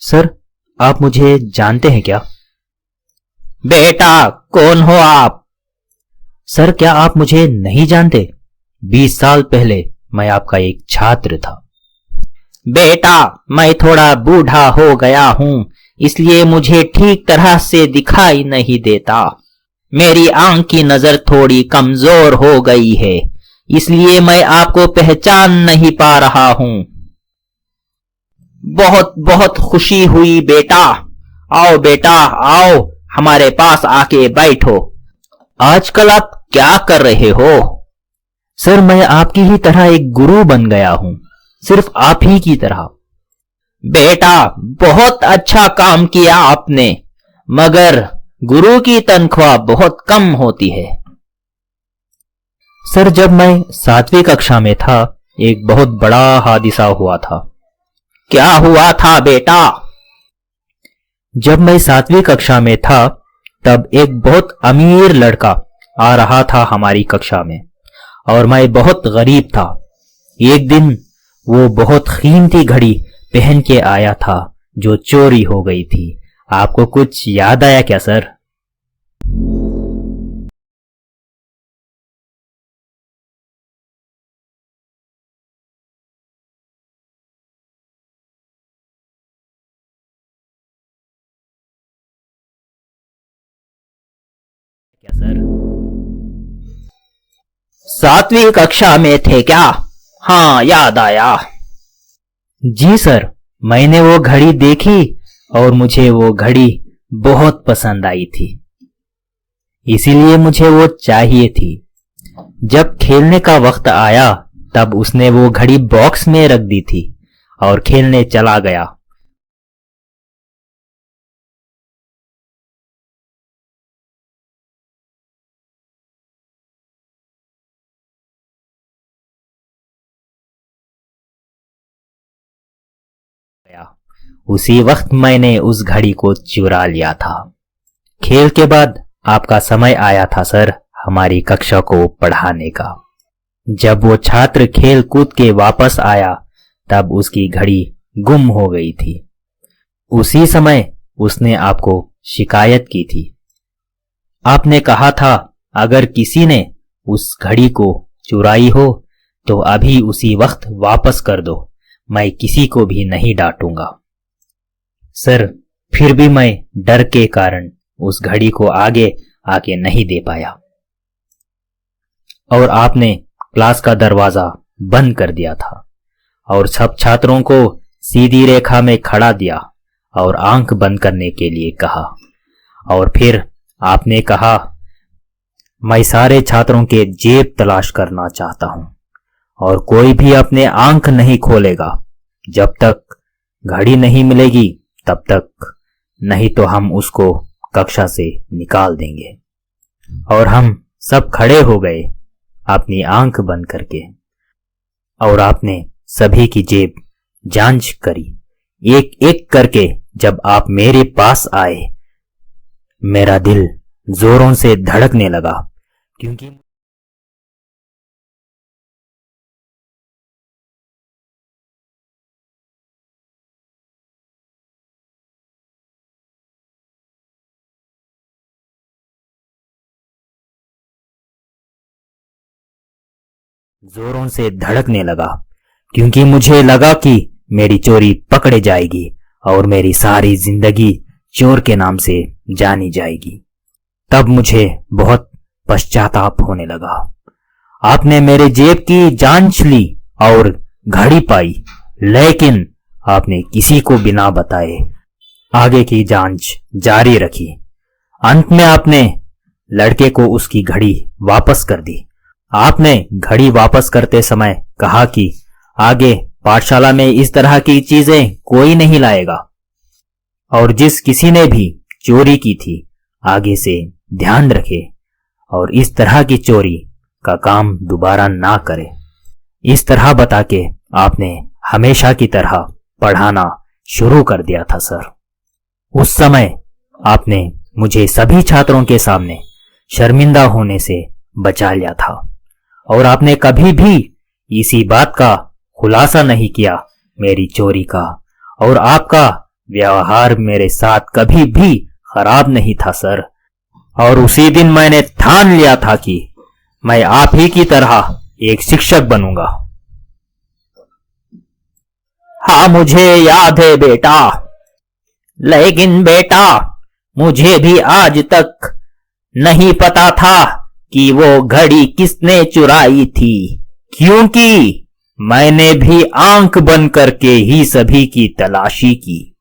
Sir, आप मुझे जानते हैं क्या? बेटा, कौन हो आप? सर, क्या आप मुझे नहीं जानते? 20 साल पहले मैं आपका एक छात्र था। बेटा, मैं थोड़ा बूढ़ा हो गया हूँ, इसलिए मुझे ठीक तरह से दिखाई नहीं देता। मेरी आंख की नजर थोड़ी कमजोर हो गई है, इसलिए मैं आपको पहचान नहीं पा रहा हूँ। बहुत बहुत खुशी हुई बेटा। आओ बेटा, आओ, हमारे पास आके बैठो। आजकल आप क्या कर रहे हो? सर, मैं आपकी ही तरह एक गुरु बन गया हूँ, सिर्फ आप ही की तरह। बेटा, बहुत अच्छा काम किया आपने, मगर गुरु की तनख्वाह बहुत कम होती है। सर, जब मैं 7वीं कक्षा में था, एक बहुत बड़ा हादसा हुआ था। क्या हुआ था बेटा? जब मैं 7वीं कक्षा में था, तब एक बहुत अमीर लड़का आ रहा था हमारी कक्षा में, और मैं बहुत गरीब था। एक दिन वो बहुत कीमती घड़ी पहन के आया था, जो चोरी हो गई थी। आपको कुछ याद आया क्या सर? क्या सर? 7वीं कक्षा में थे क्या? हाँ, याद आया। जी सर, मैंने वो घड़ी देखी और मुझे वो घड़ी बहुत पसंद आई थी, इसीलिए मुझे वो चाहिए थी। जब खेलने का वक्त आया, तब उसने वो घड़ी बॉक्स में रख दी थी और खेलने चला गया। उसी वक्त मैंने उस घड़ी को चुरा लिया था। खेल के बाद आपका समय आया था सर, हमारी कक्षा को पढ़ाने का। जब वो छात्र खेल कूद के वापस आया, तब उसकी घड़ी गुम हो गई थी। उसी समय उसने आपको शिकायत की थी। आपने कहा था, अगर किसी ने उस घड़ी को चुराई हो तो अभी उसी वक्त वापस कर दो, मैं किसी को भी नहीं डांटूंगा। सर, फिर भी मैं डर के कारण उस घड़ी को आगे आके नहीं दे पाया, और आपने क्लास का दरवाजा बंद कर दिया था और सब छात्रों को सीधी रेखा में खड़ा दिया और आंख बंद करने के लिए कहा। और फिर आपने कहा, मैं सारे छात्रों के जेब तलाश करना चाहता हूं और कोई भी अपने आंख नहीं खोलेगा जब तक घड़ी नहीं मिलेगी, तब तक, नहीं तो हम उसको कक्षा से निकाल देंगे। और हम सब खड़े हो गए अपनी आंख बंद करके, और आपने सभी की जेब जांच करी। एक एक करके जब आप मेरे पास आए, मेरा दिल जोरों से धड़कने लगा, क्योंकि जोरों से धड़कने लगा, क्योंकि मुझे लगा कि मेरी चोरी पकड़े जाएगी और मेरी सारी जिंदगी चोर के नाम से जानी जाएगी। तब मुझे बहुत पश्चाताप होने लगा। आपने मेरे जेब की जांच ली और घड़ी पाई, लेकिन आपने किसी को बिना बताए आगे की जांच जारी रखी। अंत में आपने लड़के को उसकी घड़ी वापस कर दी। आपने घड़ी वापस करते समय कहा कि आगे पाठशाला में इस तरह की चीजें कोई नहीं लाएगा, और जिस किसी ने भी चोरी की थी आगे से ध्यान रखे और इस तरह की चोरी का काम दोबारा ना करे। इस तरह बता के आपने हमेशा की तरह पढ़ाना शुरू कर दिया था सर। उस समय आपने मुझे सभी छात्रों के सामने शर्मिंदा होने से बचा लिया था, और आपने कभी भी इसी बात का खुलासा नहीं किया मेरी चोरी का, और आपका व्यवहार मेरे साथ कभी भी खराब नहीं था सर, और उसी दिन मैंने ठान लिया था कि मैं आप ही की तरह एक शिक्षक बनूंगा। हाँ, मुझे याद है बेटा, लेकिन बेटा मुझे भी आज तक नहीं पता था कि वो घड़ी किसने चुराई थी, क्योंकि मैंने भी आंख बंद करके ही सभी की तलाशी की।